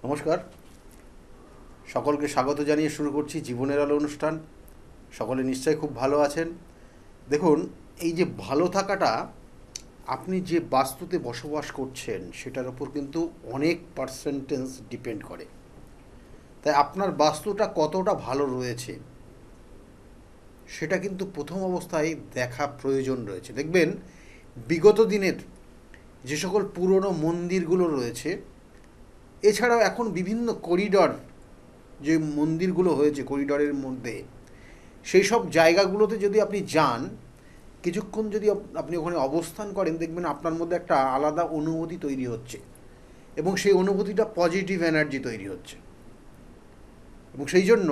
নমস্কার, সকলকে স্বাগত জানিয়ে শুরু করছি জীবনের আলো অনুষ্ঠান। সকলে নিশ্চয়ই খুব ভালো আছেন। দেখুন, এই যে ভালো থাকাটা, আপনি যে বাস্তুতে বসবাস করছেন সেটার ওপর কিন্তু অনেক পার্সেন্টেজ ডিপেন্ড করে। তাই আপনার বাস্তুটা কতটা ভালো রয়েছে সেটা কিন্তু প্রথম অবস্থায় দেখা প্রয়োজন রয়েছে। দেখবেন, বিগত দিনের যে সকল পুরনো মন্দিরগুলো রয়েছে, এছাড়াও এখন বিভিন্ন করিডর যে মন্দিরগুলো হয়েছে করিডরের মধ্যে, সেই সব জায়গাগুলোতে যদি আপনি যান, কিছুক্ষণ যদি আপনি ওখানে অবস্থান করেন, দেখবেন আপনার মধ্যে একটা আলাদা অনুভূতি তৈরি হচ্ছে এবং সেই অনুভূতিটা পজিটিভ এনার্জি তৈরি হচ্ছে। এবং সেই জন্য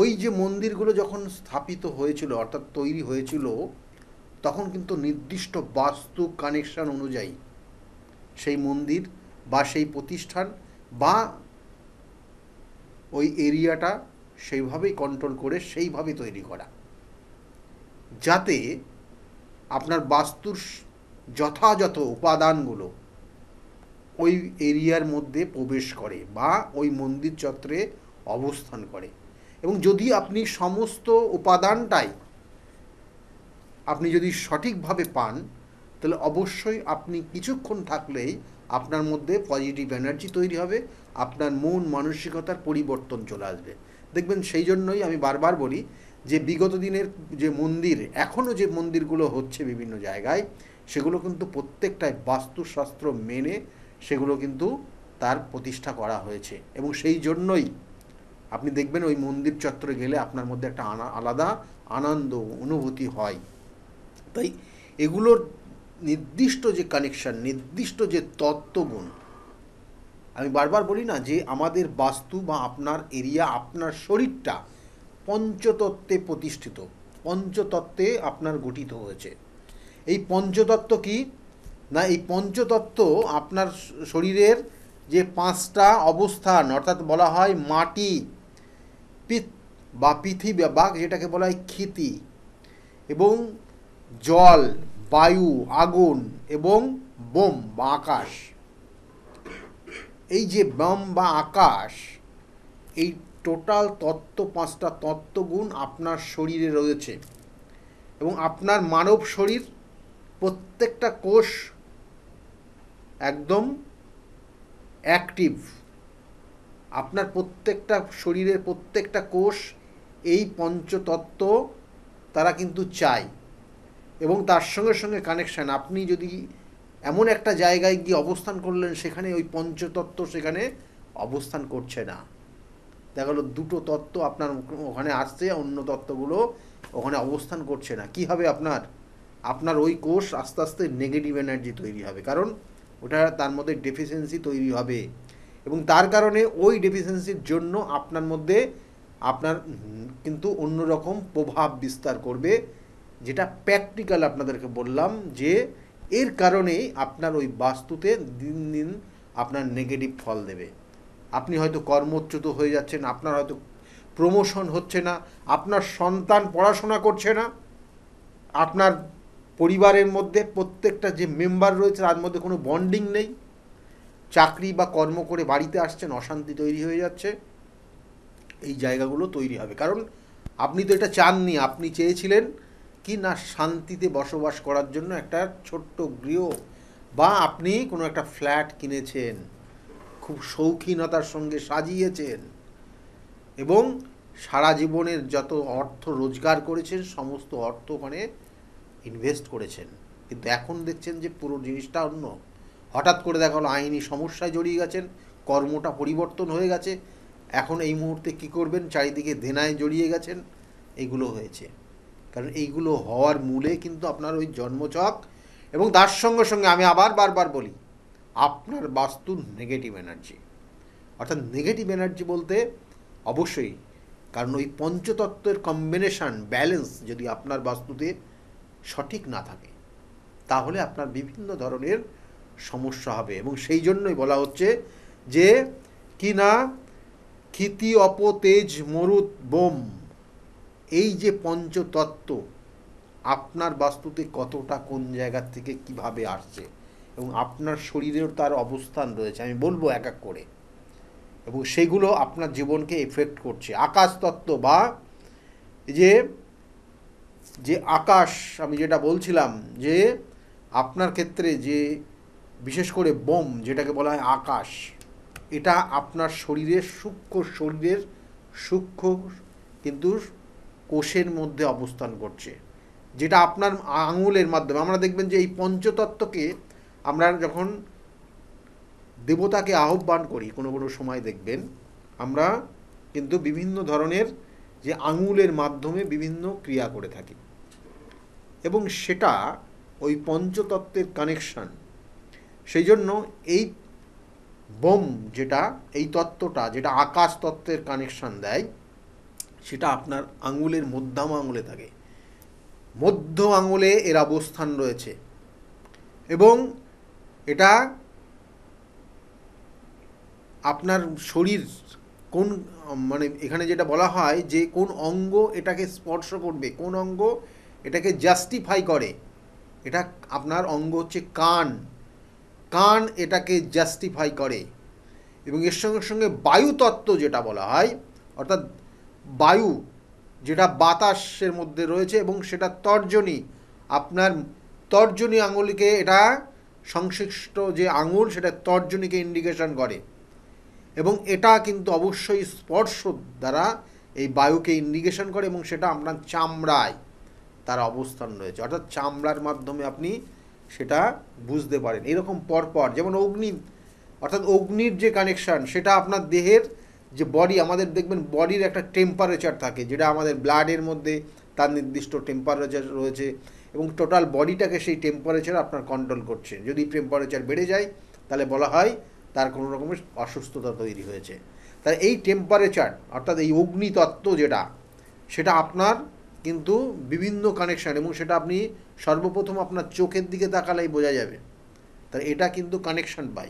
ওই যে মন্দিরগুলো যখন স্থাপিত হয়েছিল, অর্থাৎ তৈরি হয়েছিল, তখন কিন্তু নির্দিষ্ট বাস্তু কানেকশন অনুযায়ী সেই মন্দির বা সেই প্রতিষ্ঠান বা ওই এরিয়াটা সেইভাবেই কন্ট্রোল করে সেইভাবে তৈরি করা, যাতে আপনার বাস্তুর যথাযথ উপাদানগুলো ওই এরিয়ার মধ্যে প্রবেশ করে বা ওই মন্দির চত্বরে অবস্থান করে। এবং যদি আপনি সমস্ত উপাদানটাই আপনি যদি সঠিকভাবে পান, তাহলে অবশ্যই আপনি কিছুক্ষণ থাকলেই আপনার মধ্যে পজিটিভ এনার্জি তৈরি হবে, আপনার মন মানসিকতার পরিবর্তন চলে আসবে। দেখবেন, সেই জন্যই আমি বারবার বলি যে বিগত দিনের যে মন্দির, এখনও যে মন্দিরগুলো হচ্ছে বিভিন্ন জায়গায়, সেগুলো কিন্তু প্রত্যেকটাই বাস্তুশাস্ত্র মেনে সেগুলো কিন্তু তার প্রতিষ্ঠা করা হয়েছে। এবং সেই জন্যই আপনি দেখবেন ওই মন্দির চত্বরে গেলে আপনার মধ্যে একটা আলাদা আনন্দ অনুভূতি হয়। তাই এগুলোর নির্দিষ্ট যে কানেকশান, নির্দিষ্ট যে তত্ত্বগুণ, আমি বারবার বলি না যে আমাদের বাস্তু বা আপনার এরিয়া, আপনার শরীরটা পঞ্চতত্ত্বে প্রতিষ্ঠিত, পঞ্চতত্ত্বে আপনার গঠিত হয়েছে। এই পঞ্চতত্ত্ব কি না, এই পঞ্চতত্ত্ব আপনার শরীরের যে পাঁচটা অবস্থান, অর্থাৎ বলা হয় মাটি, পিত বা পৃথিবী বা যেটাকে বলা হয় ক্ষিতি, এবং জল, বায়ু, আগুন এবং বোম বা আকাশ। এই যে ব্যোম বা আকাশ, এই টোটাল তত্ত্ব, পাঁচটা তত্ত্বগুণ আপনার শরীরে রয়েছে। এবং আপনার মানব শরীর প্রত্যেকটা কোষ একদম অ্যাক্টিভ। আপনার প্রত্যেকটা শরীরের প্রত্যেকটা কোষ এই পঞ্চতত্ত্ব তারা কিন্তু চায়। এবং তার সঙ্গে সঙ্গে কানেকশান, আপনি যদি এমন একটা জায়গায় গিয়ে অবস্থান করলেন, সেখানে ওই পঞ্চতত্ত্ব সেখানে অবস্থান করছে না, দেখা গেলো দুটো তত্ত্ব আপনার ওখানে আসছে, অন্য তত্ত্বগুলো ওখানে অবস্থান করছে না। কী হবে আপনার? আপনার ওই কোষ আস্তে আস্তে নেগেটিভ এনার্জি তৈরি হবে, কারণ ওটা তার মধ্যে ডেফিসিয়েন্সি তৈরি হবে। এবং তার কারণে ওই ডেফিসিয়েন্সির জন্য আপনার মধ্যে আপনার কিন্তু অন্যরকম প্রভাব বিস্তার করবে, যেটা প্র্যাকটিক্যাল আপনাদেরকে বললাম, যে এর কারণেই আপনার ওই বাস্তুতে দিন দিন আপনার নেগেটিভ ফল দেবে। আপনি হয়তো কর্মচ্যুত হয়ে যাচ্ছেন, আপনার হয়তো প্রমোশন হচ্ছে না, আপনার সন্তান পড়াশোনা করছে না, আপনার পরিবারের মধ্যে প্রত্যেকটা যে মেম্বার রয়েছে তার মধ্যে কোনো বন্ডিং নেই, চাকরি বা কর্ম করে বাড়িতে আসছেন, অশান্তি তৈরি হয়ে যাচ্ছে। এই জায়গাগুলো তৈরি হবে, কারণ আপনি তো এটা চাননি। আপনি চেয়েছিলেন কি না, শান্তিতে বসবাস করার জন্য একটা ছোট্ট গৃহ, বা আপনি কোনো একটা ফ্ল্যাট কিনেছেন, খুব শৌখিনতার সঙ্গে সাজিয়েছেন এবং সারা জীবনের যত অর্থ রোজগার করেছেন সমস্ত অর্থ ওখানে ইনভেস্ট করেছেন। কিন্তু এখন দেখছেন যে পুরো জিনিসটা অন্য। হঠাৎ করে দেখা হলো আইনি সমস্যায় জড়িয়ে গেছেন, কর্মটা পরিবর্তন হয়ে গেছে, এখন এই মুহূর্তে কী করবেন, চারিদিকে দেনায় জড়িয়ে গেছেন। এইগুলো হয়েছে কারণ এইগুলো হওয়ার মূলে কিন্তু আপনার ওই জন্মছক, এবং তার সঙ্গে সঙ্গে আমি আবার বারবার বলি, আপনার বাস্তুর নেগেটিভ এনার্জি। অর্থাৎ নেগেটিভ এনার্জি বলতে অবশ্যই, কারণ ওই পঞ্চতত্ত্বের কম্বিনেশান, ব্যালেন্স যদি আপনার বাস্তুতে সঠিক না থাকে, তাহলে আপনার বিভিন্ন ধরনের সমস্যা হবে। এবং সেই জন্যই বলা হচ্ছে যে কি না, ক্ষিতি, অপ, তেজ, মরুত, বোম, এই যে পঞ্চতত্ত্ব আপনার বাস্তুতে কতটা কোন জায়গার থেকে কিভাবে আসছে, এবং আপনার শরীরেও তার অবস্থান রয়েছে, আমি বলবো এক এক করে। এবং সেগুলো আপনার জীবনকে এফেক্ট করছে। আকাশ তত্ত্ব বা যে যে আকাশ, আমি যেটা বলছিলাম যে আপনার ক্ষেত্রে যে বিশেষ করে বোম যেটাকে বলা হয় আকাশ, এটা আপনার শরীরের সূক্ষ্ম কিন্তু কোষের মধ্যে অবস্থান করছে, যেটা আপনার আঙুলের মাধ্যমে। আমরা দেখবেন যে এই পঞ্চতত্ত্বকে আমরা যখন দেবতাকে আহ্বান করি কোনো কোনো সময় দেখবেন আমরা কিন্তু বিভিন্ন ধরনের যে আঙুলের মাধ্যমে বিভিন্ন ক্রিয়া করে থাকি, এবং সেটা ওই পঞ্চতত্ত্বের কানেকশান। সেই জন্য এই বোম যেটা, এই তত্ত্বটা যেটা আকাশ তত্ত্বের কানেকশান দেয়, সেটা আপনার আঙুলের মধ্যম আঙুলে থাকে, মধ্য আঙুলে এর অবস্থান রয়েছে। এবং এটা আপনার শরীর কোন, মানে এখানে যেটা বলা হয় যে কোন অঙ্গ এটাকে স্পর্শ করবে, কোন অঙ্গ এটাকে জাস্টিফাই করে, এটা আপনার অঙ্গ হচ্ছে কান। কান এটাকে জাস্টিফাই করে। এবং এর সঙ্গে সঙ্গে বায়ুতত্ত্ব যেটা বলা হয়, অর্থাৎ বায়ু যেটা বাতাসের মধ্যে রয়েছে, এবং সেটা তর্জনী, আপনার তর্জনী আঙুলকে, এটা সংশ্লিষ্ট যে আঙুল সেটা তর্জনীকে ইন্ডিকেশন করে। এবং এটা কিন্তু অবশ্যই স্পর্শ দ্বারা এই বায়ুকে ইন্ডিকেশন করে, এবং সেটা আপনার চামড়ায় তার অবস্থান রয়েছে, অর্থাৎ চামড়ার মাধ্যমে আপনি সেটা বুঝতে পারেন। এরকম পরপর যেমন অগ্নি, অর্থাৎ অগ্নির যে কানেকশান, সেটা আপনার দেহের যে বডি, আমাদের দেখবেন বডির একটা টেম্পারেচার থাকে, যেটা আমাদের ব্লাডের মধ্যে তার নির্দিষ্ট টেম্পারেচার রয়েছে, এবং টোটাল বডিটাকে সেই টেম্পারেচার আপনার কন্ট্রোল করছে। যদি টেম্পারেচার বেড়ে যায় তাহলে বলা হয় তার কোনো রকমের অসুস্থতা তৈরি হয়েছে। তাই এই টেম্পারেচার, অর্থাৎ এই অগ্নিতত্ত্ব যেটা, সেটা আপনার কিন্তু বিভিন্ন কানেকশান, এবং সেটা আপনি সর্বপ্রথম আপনার চোখের দিকে তাকালেই বোঝা যাবে। তাই এটা কিন্তু কানেকশান পাই।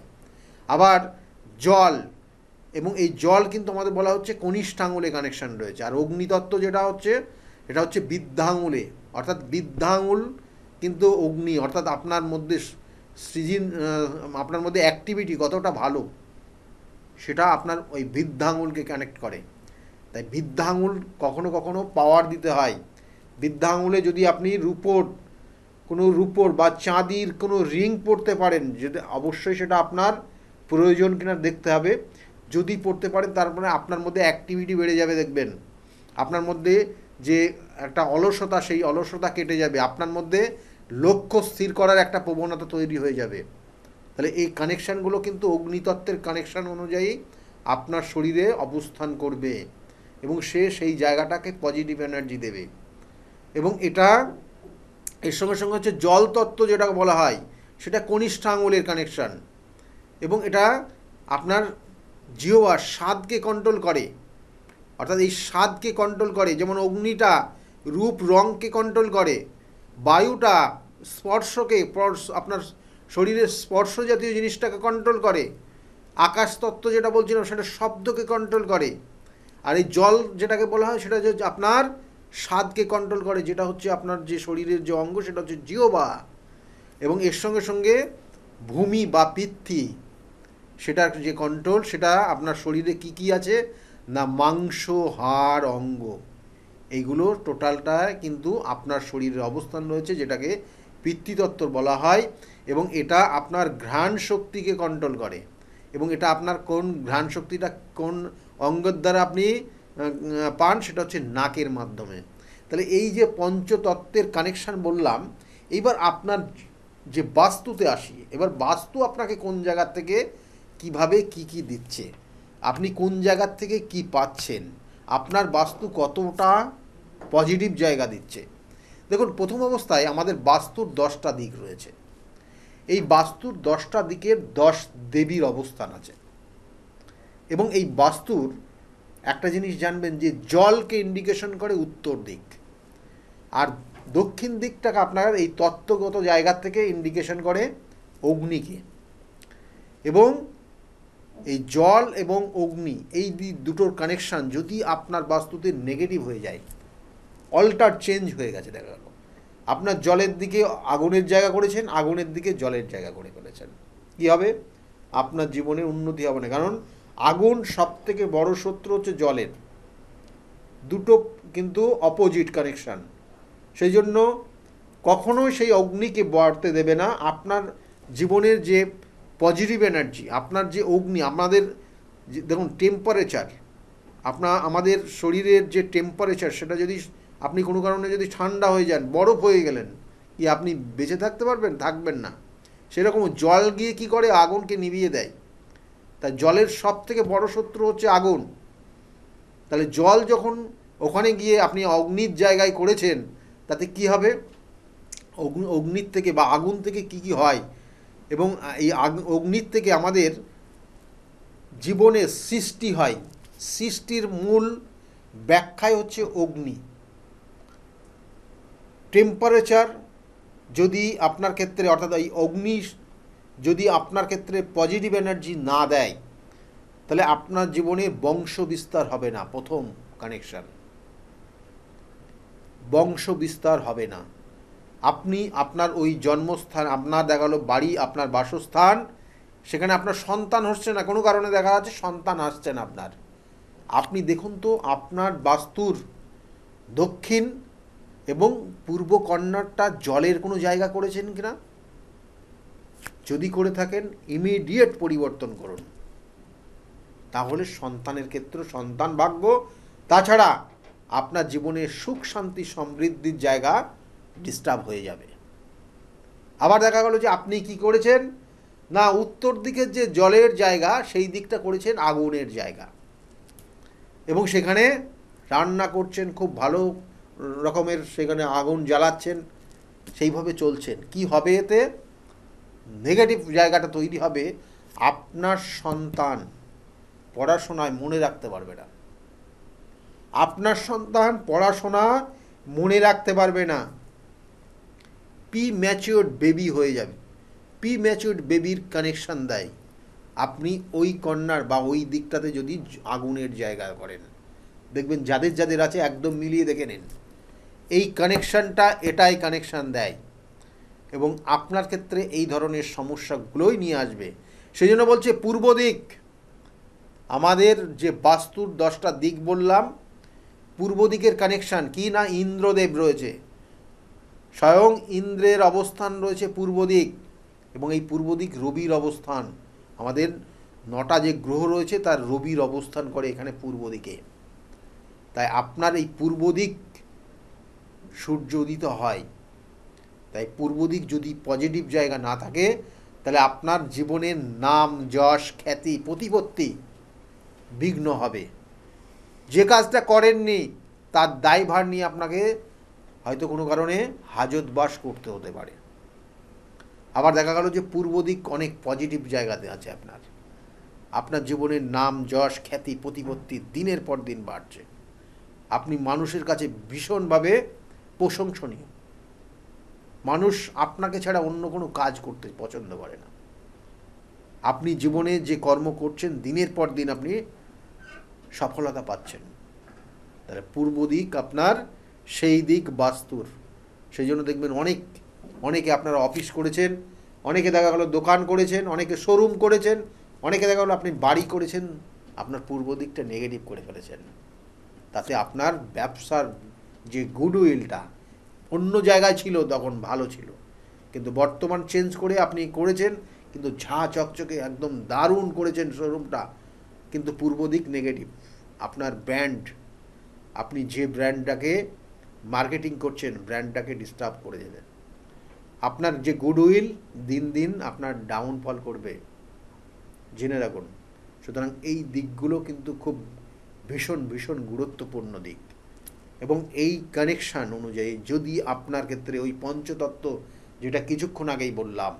আবার জল, এবং এই জল কিন্তু আমাদের বলা হচ্ছে কনিষ্ঠ আঙুলে কানেকশান রয়েছে। আর অগ্নিতত্ত্ব যেটা হচ্ছে, এটা হচ্ছে বৃদ্ধাঙুলে, অর্থাৎ বৃদ্ধাঙুল কিন্তু অগ্নি, অর্থাৎ আপনার মধ্যে সৃজন, আপনার মধ্যে অ্যাক্টিভিটি কতটা ভালো, সেটা আপনার ওই বৃদ্ধাঙুলকে কানেক্ট করে। তাই বৃদ্ধাঙুল কখনো কখনো পাওয়ার দিতে হয়। বৃদ্ধাঙুলে যদি আপনি রূপোর বা চাঁদির কোনো রিং পরতে পারেন, যদি অবশ্যই সেটা আপনার প্রয়োজন কিনা দেখতে হবে। যদি পড়তে পারেন তারপরে আপনার মধ্যে অ্যাক্টিভিটি বেড়ে যাবে, দেখবেন আপনার মধ্যে যে একটা অলসতা, সেই অলসতা কেটে যাবে, আপনার মধ্যে লক্ষ্য স্থির করার একটা প্রবণতা তৈরি হয়ে যাবে। তাহলে এই কানেকশানগুলো কিন্তু অগ্নিতত্ত্বের কানেকশান অনুযায়ী আপনার শরীরে অবস্থান করবে, এবং সে সেই জায়গাটাকে পজিটিভ এনার্জি দেবে। এবং এটা এর সঙ্গে সঙ্গে হচ্ছে জল তত্ত্ব যেটা বলা হয়, সেটা কনিষ্ঠ আঙুলের কানেকশান, এবং এটা আপনার জিহ্বা স্বাদকে কন্ট্রোল করে, অর্থাৎ এই স্বাদকে কন্ট্রোল করে। যেমন অগ্নিটা রূপ রঙকে কন্ট্রোল করে, বায়ুটা স্পর্শকে, আপনার শরীরের স্পর্শ জাতীয় জিনিসটাকে কন্ট্রোল করে, আকাশ তত্ত্ব যেটা বলছিলাম সেটা শব্দকে কন্ট্রোল করে, আর এই জল যেটাকে বলা হয় সেটা যে আপনার স্বাদকে কন্ট্রোল করে, যেটা হচ্ছে আপনার যে শরীরের যে অঙ্গ, সেটা হচ্ছে জিহ্বা। এবং এর সঙ্গে সঙ্গে ভূমি বা পিত্তি, সেটার যে কন্ট্রোল, সেটা আপনার শরীরে কি কি আছে না, মাংস, হাড়, অঙ্গ, এইগুলো টোটালটায় কিন্তু আপনার শরীরের অবস্থান রয়েছে, যেটাকে পিতৃতত্ত্ব বলা হয়। এবং এটা আপনার ঘ্রাণ শক্তিকে কন্ট্রোল করে, এবং এটা আপনার কোন ঘ্রাণ শক্তিটা কোন অঙ্গের দ্বারা আপনি পান, সেটা হচ্ছে নাকের মাধ্যমে। তাহলে এই যে পঞ্চতত্ত্বের কানেকশান বললাম, এইবার আপনার যে বাস্তুতে আসি, এবার বাস্তু আপনাকে কোন জায়গার থেকে কিভাবে কি কি দিচ্ছে, আপনি কোন জায়গার থেকে কি পাচ্ছেন, আপনার বাস্তু কতটা পজিটিভ জায়গা দিচ্ছে। দেখুন, প্রথম অবস্থায় আমাদের বাস্তুর 10টা দিক রয়েছে। এই বাস্তুর 10টা দিকের 10 দেবীর অবস্থান আছে। এবং এই বাস্তুর একটা জিনিস জানবেন যে জলকে ইন্ডিকেশন করে উত্তর দিক, আর দক্ষিণ দিকটাকে আপনার এই তত্ত্বগত জায়গার থেকে ইন্ডিকেশন করে অগ্নিকে। এবং এই জল এবং অগ্নি, এই দুটোর কানেকশান যদি আপনার বাস্তুতে নেগেটিভ হয়ে যায়, অল্টার চেঞ্জ হয়ে গেছে, দেখা গেল আপনার জলের দিকে আগুনের জায়গা করেছেন, আগুনের দিকে জলের জায়গা করে ফেলেছেন, কী হবে? আপনার জীবনের উন্নতি হবে না, কারণ আগুন সব থেকে বড় শত্রু হচ্ছে জলের, দুটো কিন্তু অপোজিট কানেকশান। সেই জন্য কখনোই সেই অগ্নিকে বাড়তে দেবে না। আপনার জীবনের যে পজিটিভ এনার্জি, আপনার যে অগ্নি, আমাদের দেখুন টেম্পারেচার, আমাদের শরীরের যে টেম্পারেচার, সেটা যদি আপনি কোনো কারণে যদি ঠান্ডা হয়ে যান, বরফ হয়ে গেলেন, কি আপনি বেঁচে থাকতে পারবেন? থাকবেন না। সেরকম জল গিয়ে কি করে? আগুনকে নিভিয়ে দেয়। তাই জলের সব থেকে বড় শত্রু হচ্ছে আগুন। তাহলে জল যখন ওখানে গিয়ে আপনি অগ্নির জায়গায় করেছেন, তাতে কি হবে? অগ্নির থেকে বা আগুন থেকে কি কি হয়, এবং এই অগ্নির থেকে আমাদের জীবনে সৃষ্টি হয়। সৃষ্টির মূল ব্যাখ্যাই হচ্ছে অগ্নি। টেম্পারেচার যদি আপনার ক্ষেত্রে, অর্থাৎ এই অগ্নি যদি আপনার ক্ষেত্রে পজিটিভ এনার্জি না দেয়, তাহলে আপনার জীবনে বংশ বিস্তার হবে না। প্রথম কানেকশান, বংশ বিস্তার হবে না। আপনি আপনার ওই জন্মস্থান, আপনার দেখা গেলো বাড়ি, আপনার বাসস্থান, সেখানে আপনার সন্তান হচ্ছে না, কোনো কারণে দেখা যাচ্ছে সন্তান আসছে না আপনার। আপনি দেখুন তো আপনার বাস্তুর দক্ষিণ এবং পূর্ব কর্নারটা জলের কোনো জায়গা করেছেন কিনা? যদি করে থাকেন ইমিডিয়েট পরিবর্তন করুন, তাহলে সন্তানের ক্ষেত্রে সন্তান ভাগ্য, তাছাড়া আপনার জীবনে সুখ শান্তি সমৃদ্ধির জায়গা ডিস্টার্ব হয়ে যাবে। আবার দেখা গেল যে আপনি কি করেছেন না, উত্তর দিকের যে জলের জায়গা সেই দিকটা করেছেন আগুনের জায়গা, এবং সেখানে রান্না করছেন, খুব ভালো রকমের সেখানে আগুন জ্বালাচ্ছেন, সেইভাবে চলছেন। কি হবে এতে? নেগেটিভ জায়গাটা তৈরি হবে। আপনার সন্তান পড়াশোনায় মনে রাখতে পারবে না, আপনার সন্তান পড়াশোনা মনে রাখতে পারবে না, প্রি ম্যাচিওর্ড বেবি হয়ে যাবে। প্রি ম্যাচিওর্ড বেবির কানেকশান দেয় আপনি ওই কর্নার বা ওই দিকটাতে যদি আগুনের জায়গা করেন। দেখবেন যাদের যাদের আছে একদম মিলিয়ে দেখে নিন, এই কানেকশানটা এটাই কানেকশান দেয়, এবং আপনার ক্ষেত্রে এই ধরনের সমস্যাগুলোই নিয়ে আসবে। সেই জন্য বলছে পূর্ব দিক, আমাদের যে বাস্তুর 10টা দিক বললাম, পূর্ব দিকের কানেকশান কি না, ইন্দ্রদেব রয়েছে, স্বয়ং ইন্দ্রের অবস্থান রয়েছে পূর্ব দিক, এবং এই পূর্ব দিক রবির অবস্থান। আমাদের 9টা যে গ্রহ রয়েছে তার রবির অবস্থান করে এখানে পূর্ব দিকে। তাই আপনার এই পূর্ব দিক সূর্য উদিত হয়। তাই পূর্ব দিক যদি পজিটিভ জায়গা না থাকে, তাহলে আপনার জীবনের নাম, যশ, খ্যাতি, প্রতিপত্তি বিঘ্ন হবে। যে কাজটা করেননি তার দায়ভার নিয়ে আপনাকে হয়তো কোনো কারণে হাজতবাস করতে হতে পারে। আবার দেখা গেল যে পূর্ব দিক অনেক পজিটিভ জায়গাতে আছে, আপনার জীবনের নাম, যশ, খ্যাতি, প্রতিপত্তি দিনের পর দিন বাড়ছে। আপনি মানুষের কাছে ভীষণভাবে প্রশংসনীয়। মানুষ আপনাকে ছাড়া অন্য কোনো কাজ করতে পছন্দ করে না। আপনি জীবনে যে কর্ম করছেন দিনের পর দিন আপনি সফলতা পাচ্ছেন। তাহলে পূর্ব দিক আপনার সেই দিক বাস্তুর। সেই জন্য দেখবেন অনেকে আপনারা অফিস করেছেন, অনেকে দেখা গেল দোকান করেছেন, অনেকে শোরুম করেছেন, অনেকে দেখা গেলো আপনি বাড়ি করেছেন, আপনার পূর্ব দিকটা নেগেটিভ করে ফেলেছেন। তাতে আপনার ব্যবসার যে গুডউইলটা অন্য জায়গায় ছিল তখন ভালো ছিল, কিন্তু বর্তমান চেঞ্জ করে আপনি করেছেন, কিন্তু ঝাঁ চকচকে একদম দারুণ করেছেন শোরুমটা, কিন্তু পূর্ব দিক নেগেটিভ। আপনার ব্র্যান্ড, আপনি যে ব্র্যান্ডটাকে মার্কেটিং করছেন, ব্র্যান্ডটাকে ডিস্টার্ব করে দেবেন। আপনার যে গুডউইল দিন দিন আপনার ডাউনফল করবে, জেনে রাখুন। সুতরাং এই দিকগুলো কিন্তু খুব ভীষণ ভীষণ গুরুত্বপূর্ণ দিক, এবং এই কানেকশান অনুযায়ী যদি আপনার ক্ষেত্রে ওই পঞ্চতত্ত্ব, যেটা কিছুক্ষণ আগেই বললাম,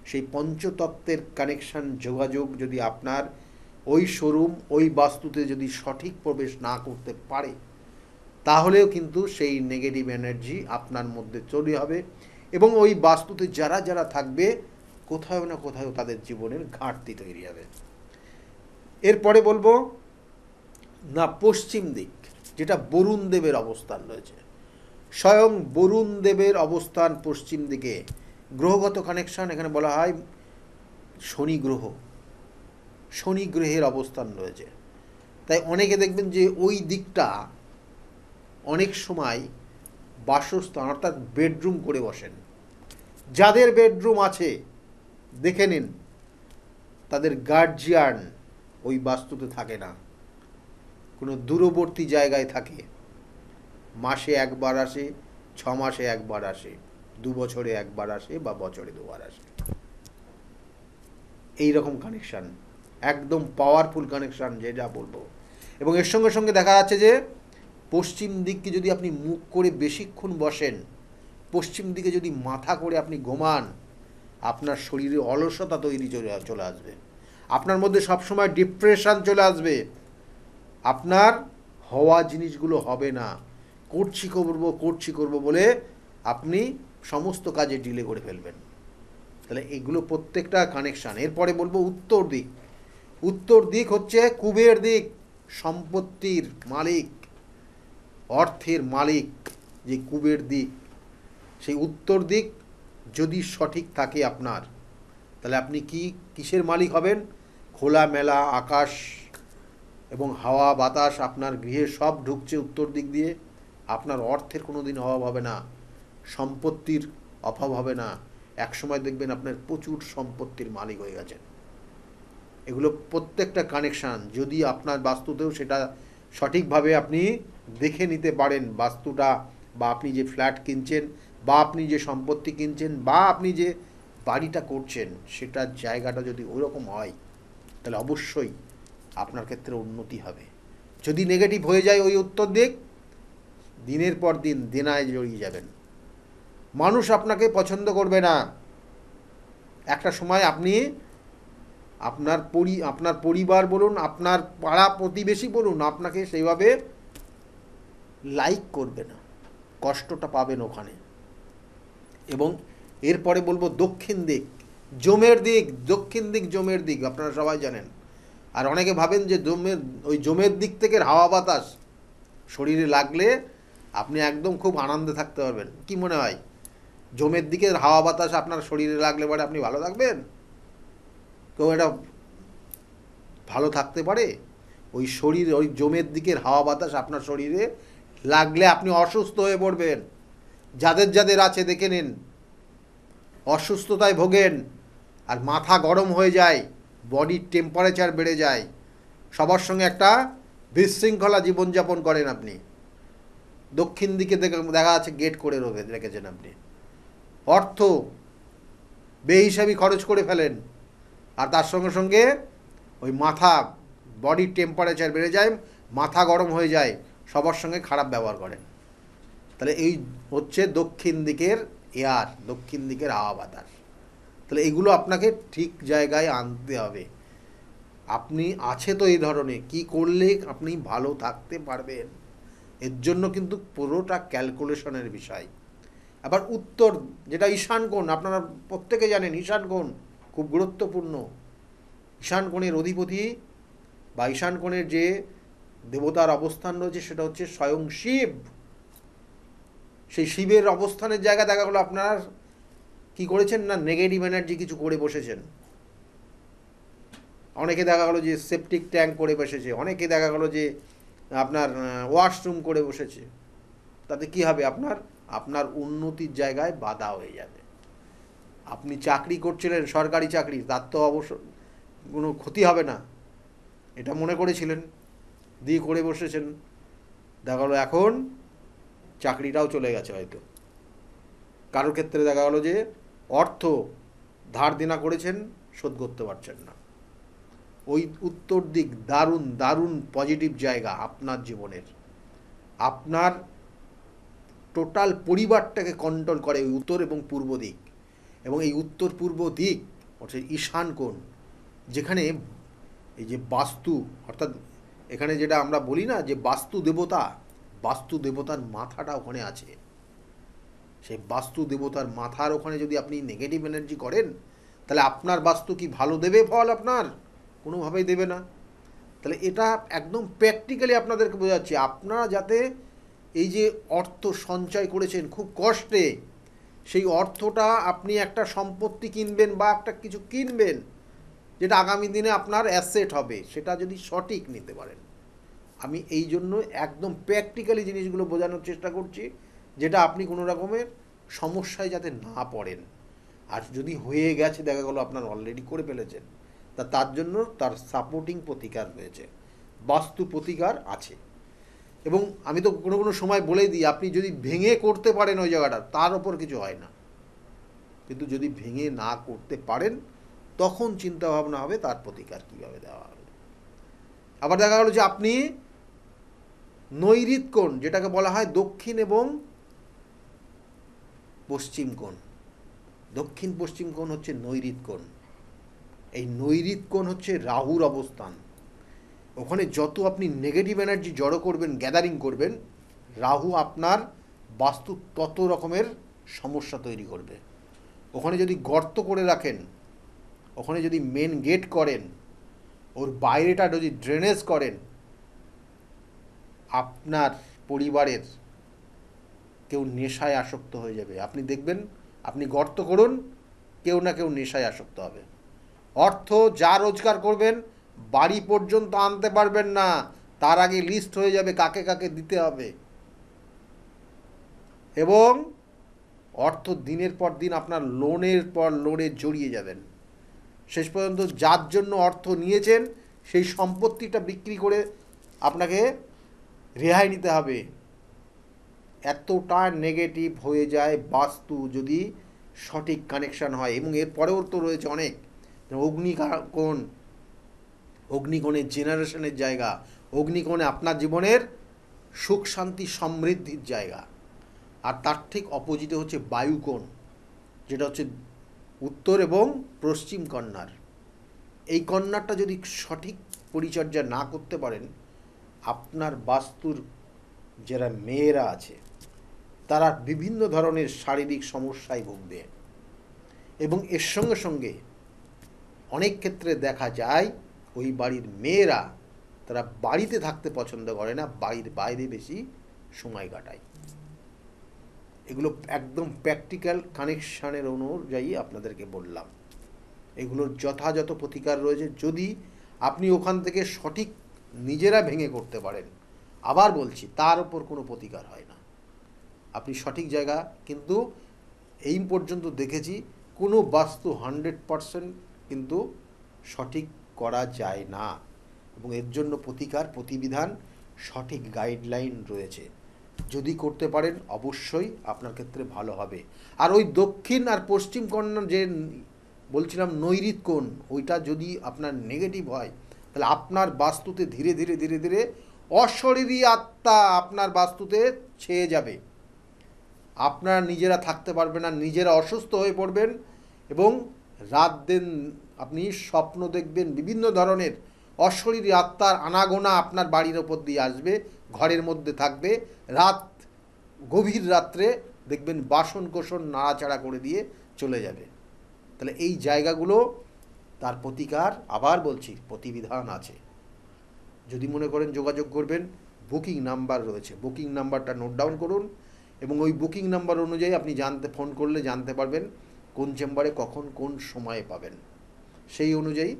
সেই পঞ্চতত্ত্বের কানেকশান যোগাযোগ যদি আপনার ওই শোরুম, ওই বাস্তুতে যদি সঠিক প্রবেশ না করতে পারে, তাহলেও কিন্তু সেই নেগেটিভ এনার্জি আপনার মধ্যে চলে হবে, এবং ওই বাস্তুতে যারা যারা থাকবে কোথাও না কোথাও তাদের জীবনের ঘাটতি তৈরি হবে। এরপরে বলবো না পশ্চিম দিক, যেটা বরুণ দেবের অবস্থান রয়েছে। স্বয়ং বরুণ দেবের অবস্থান পশ্চিম দিকে। গ্রহগত কানেকশান এখানে বলা হয় শনি গ্রহ, শনি গ্রহের অবস্থান রয়েছে। তাই অনেকে দেখবেন যে ওই দিকটা অনেক সময় বাসস্থান অর্থাৎ বেডরুম করে বসেন। যাদের বেডরুম আছে দেখে নিন তাদের গার্জিয়ান ওই বাস্তুতে থাকে না, কোনো দূরবর্তী জায়গায় থাকে। মাসে একবার আসে, 6 মাসে একবার আসে, 2 বছরে একবার আসে, বা বছরে 2বার আসে। এই রকম কানেকশান, একদম পাওয়ারফুল কানেকশান যেটা বলবো। এবং এর সঙ্গে সঙ্গে দেখা যাচ্ছে যে পশ্চিম দিককে যদি আপনি মুখ করে বেশিক্ষণ বসেন, পশ্চিম দিকে যদি মাথা করে আপনি ঘুমান, আপনার শরীরে অলসতা তৈরি চলে আসবে, আপনার মধ্যে সবসময় ডিপ্রেশন চলে আসবে, আপনার হওয়া জিনিসগুলো হবে না, করছি করব বলে আপনি সমস্ত কাজে ডিলে করে ফেলবেন। তাহলে এগুলো প্রত্যেকটা কানেকশান। এরপরে বলবো উত্তর দিক। উত্তর দিক হচ্ছে কুবের দিক, সম্পত্তির মালিক, অর্থের মালিক যে কুবের দিক। সেই উত্তর দিক যদি সঠিক থাকে আপনার, তাহলে আপনি কিসের মালিক হবেন? খোলামেলা আকাশ এবং হাওয়া বাতাস আপনার গৃহে সব ঢুকছে উত্তর দিক দিয়ে। আপনার অর্থের কোনো দিন অভাব হবে না, সম্পত্তির অভাব হবে না। একসময় দেখবেন আপনার প্রচুর সম্পত্তির মালিক হয়ে গেছেন। এগুলো প্রত্যেকটা কানেকশান যদি আপনার বাস্তুতেও সেটা সঠিকভাবে আপনি দেখে নিতে পারেন, বাস্তুটা, বা আপনি যে ফ্ল্যাট কিনছেন, বা আপনি যে সম্পত্তি কিনছেন, বা আপনি যে বাড়িটা করছেন, সেটার জায়গাটা যদি ওইরকম হয়, তাহলে অবশ্যই আপনার ক্ষেত্রে উন্নতি হবে। যদি নেগেটিভ হয়ে যায় ওই উত্তর দিক, দিনের পর দিন দেনায় জড়িয়ে যাবেন, মানুষ আপনাকে পছন্দ করবে না। একটা সময় আপনি আপনার পরিবার বলুন, আপনার পাড়া প্রতিবেশী বলুন, আপনাকে সেইভাবে লাইক করবে না, কষ্টটা পাবেন ওখানে। এবং এরপরে বলবো দক্ষিণ দিক, জমের দিক। দক্ষিণ দিক জমের দিক, আপনারা সবাই জানেন। আর অনেকে ভাবেন যে ওই জমের দিক থেকে হাওয়া বাতাস শরীরে লাগলে আপনি একদম খুব আনন্দে থাকতে পারবেন। কি মনে হয় জমের দিকের হাওয়া বাতাস আপনার শরীরে লাগলে পরে আপনি ভালো থাকবেন? কেউ এটা ভালো থাকতে পারে? ওই জমের দিকের হাওয়া বাতাস আপনার শরীরে লাগলে আপনি অসুস্থ হয়ে পড়বেন। যাদের আছে দেখে নিন, অসুস্থতায় ভোগেন, আর মাথা গরম হয়ে যায়, বডির টেম্পারেচার বেড়ে যায়, সবার সঙ্গে একটা বিশৃঙ্খলা জীবনযাপন করেন আপনি। দক্ষিণ দিকে দেখা আছে গেট করে রেখেছেন আপনি, অর্থ বেহিসাবি খরচ করে ফেলেন, আর তার সঙ্গে সঙ্গে ওই বডির টেম্পারেচার বেড়ে যায়, মাথা গরম হয়ে যায়, সবার সঙ্গে খারাপ ব্যবহার করেন। তাহলে এই হচ্ছে দক্ষিণ দিকের এয়ার, দক্ষিণ দিকের হাওয়া বাতাস। তাহলে এগুলো আপনাকে ঠিক জায়গায় আনতে হবে। আপনি আছে তো এই ধরনের, কি করলে আপনি ভালো থাকতে পারবেন, এর জন্য কিন্তু পুরোটা ক্যালকুলেশনের বিষয়। আবার উত্তর, যেটা ঈশান কোণ, আপনারা প্রত্যেকে জানেন ঈশান কোণ খুব গুরুত্বপূর্ণ। ঈশান কোণের অধিপতি বা ঈশান কোণের যে দেবতার অবস্থান রয়েছে সেটা হচ্ছে স্বয়ং শিব। সেই শিবের অবস্থানের জায়গা দেখা গেলো আপনার কি করেছেন না, নেগেটিভ এনার্জি কিছু করে বসেছেন। অনেকে দেখা গেলো যে সেপটিক ট্যাঙ্ক করে বসেছে, অনেকে দেখা গেলো যে আপনার ওয়াশরুম করে বসেছে। তাতে কি হবে? আপনার উন্নতির জায়গায় বাধা হয়ে যাবে। আপনি চাকরি করছিলেন, সরকারি চাকরি, তার তো অবশ্য কোনো ক্ষতি হবে না, এটা মনে করেছিলেন, দিয়ে করে বসেছেন, দেখা গেলো এখন চাকরিটাও চলে গেছে হয়তো। কারোর ক্ষেত্রে দেখা গেলো যে অর্থ ধার দেনা করেছেন, শোধ করতে পারছেন না। ওই উত্তর দিক দারুণ দারুণ পজিটিভ জায়গা আপনার জীবনের। আপনার টোটাল পরিবারটাকে কন্ট্রোল করে ওই উত্তর এবং পূর্ব দিক। এবং এই উত্তর পূর্ব দিক অর্থাৎ ঈশান কোণ, যেখানে এই যে বাস্তু, অর্থাৎ এখানে যেটা আমরা বলি না যে বাস্তু দেবতার মাথাটা ওখানে আছে। সেই বাস্তু দেবতার মাথার ওখানে যদি আপনি নেগেটিভ এনার্জি করেন, তাহলে আপনার বাস্তু কি ভালো দেবে ফল? আপনার কোনোভাবেই দেবে না। তাহলে এটা একদম প্র্যাকটিক্যালি আপনাদেরকে বোঝাচ্ছি, আপনারা যাতে এই যে অর্থ সঞ্চয় করেছেন খুব কষ্টে, সেই অর্থটা আপনি একটা সম্পত্তি কিনবেন বা একটা কিছু কিনবেন, যেটা আগামী দিনে আপনার অ্যাসেট হবে, সেটা যদি সঠিক নিতে পারেন। আমি এই জন্য একদম প্র্যাকটিক্যালি জিনিসগুলো বোঝানোর চেষ্টা করছি, যেটা আপনি কোনো রকমের সমস্যায় যাতে না পড়েন। আর যদি হয়ে গেছে, দেখা গেলো আপনার অলরেডি করে ফেলেছেন, তার জন্য তার সাপোর্টিং প্রতিকার রয়েছে, বাস্তু প্রতিকার আছে। এবং আমি তো কোনো কোনো সময় বলেই দিই, আপনি যদি ভেঙে করতে পারেন ওই জায়গাটা, তার ওপর কিছু হয় না। কিন্তু যদি ভেঙে না করতে পারেন, তখন চিন্তা ভাবনা হবে তার প্রতিকার কীভাবে দেওয়া হবে। আবার দেখা গেলো যে আপনি নৈঋত কোণ, যেটাকে বলা হয় দক্ষিণ এবং পশ্চিম কোণ, দক্ষিণ পশ্চিম কোণ হচ্ছে নৈঋত কোণ। এই নৈঋত কোণ হচ্ছে রাহুর অবস্থান। ওখানে যত আপনি নেগেটিভ এনার্জি জড়ো করবেন, গ্যাদারিং করবেন, রাহু আপনার বাস্তু তত রকমের সমস্যা তৈরি করবে। ওখানে যদি গর্ত করে রাখেন, ওখানে যদি মেন গেট করেন, ওর বাইরেটা যদি ড্রেনেজ করেন, আপনার পরিবারের কেউ নেশায় আসক্ত হয়ে যাবে। আপনি দেখবেন, আপনি গর্ত করুন, কেউ না কেউ নেশায় আসক্ত হবে। অর্থ যা রোজগার করবেন, বাড়ি পর্যন্ত আনতে পারবেন না, তার আগে লিস্ট হয়ে যাবে কাকে কাকে দিতে হবে। এবং অর্থ দিনের পর দিন আপনার লোনের পর লোনে জড়িয়ে যাবেন। শেষ পর্যন্ত যার জন্য অর্থ নিয়েছেন, সেই সম্পত্তিটা বিক্রি করে আপনাকে রেহাই নিতে হবে। এতটা নেগেটিভ হয়ে যায় বাস্তু যদি সঠিক কানেকশান হয়। এবং এরপরেও তো রয়েছে অনেক, অগ্নিকোণ, অগ্নিকোণের জেনারেশনের জায়গা, অগ্নিকোণে আপনার জীবনের সুখ শান্তি সমৃদ্ধির জায়গা। আর তার ঠিক অপোজিটে হচ্ছে বায়ুকোণ, যেটা হচ্ছে উত্তর এবং পশ্চিম কন্যার। এই কন্যাটা যদি সঠিক পরিচর্যা না করতে পারেন, আপনার বাস্তুর যারা মেয়েরা আছে, তারা বিভিন্ন ধরনের শারীরিক সমস্যায় ভুগবে। এবং এর সঙ্গে সঙ্গে অনেক ক্ষেত্রে দেখা যায় ওই বাড়ির মেয়েরা, তারা বাড়িতে থাকতে পছন্দ করে না, বাড়ির বাইরে বেশি সময় কাটায়। এগুলো একদম প্র্যাকটিক্যাল কানেকশানের অনুযায়ী আপনাদেরকে বললাম। এগুলোর যথাযথ প্রতিকার রয়েছে, যদি আপনি ওখান থেকে সঠিক নিজেরা ভেঙে করতে পারেন। আবার বলছি, তার ওপর কোনো প্রতিকার হয় না। আপনি সঠিক জায়গা, কিন্তু এই পর্যন্ত দেখেছি কোনো বাস্তু 100% কিন্তু সঠিক করা যায় না। এবং এর জন্য প্রতিকার, প্রতিবিধান, সঠিক গাইডলাইন রয়েছে। যদি করতে পারেন, অবশ্যই আপনার ক্ষেত্রে ভালো হবে। আর ওই দক্ষিণ আর পশ্চিম কন্যা যে বলছিলাম নৈঋত কোণ, ওইটা যদি আপনার নেগেটিভ হয়, তাহলে আপনার বাস্তুতে ধীরে ধীরে ধীরে ধীরে অশরীরী আত্মা আপনার বাস্তুতে ছেয়ে যাবে। আপনারা নিজেরা থাকতে পারবেন না, নিজেরা অসুস্থ হয়ে পড়বেন। এবং রাত দিন আপনি স্বপ্ন দেখবেন, বিভিন্ন ধরনের অশরীরী আত্মার আনাগোনা আপনার বাড়ির ওপর দিয়ে আসবে, ঘরের মধ্যে থাকবে। রাত গভীর রাত্রে দেখবেন বাসন কোসন নাড়াচাড়া করে দিয়ে চলে যাবে। তাহলে এই জায়গাগুলো, তার প্রতিকার, আবার বলছি, প্রতিবিধান আছে। যদি মনে করেন যোগাযোগ করবেন, বুকিং নাম্বার রয়েছে, বুকিং নাম্বারটা নোট ডাউন করুন। এবং ওই বুকিং নাম্বার অনুযায়ী আপনি ফোন করলে জানতে পারবেন কোন চেম্বারে কখন কোন সময়ে পাবেন, সেই অনুযায়ী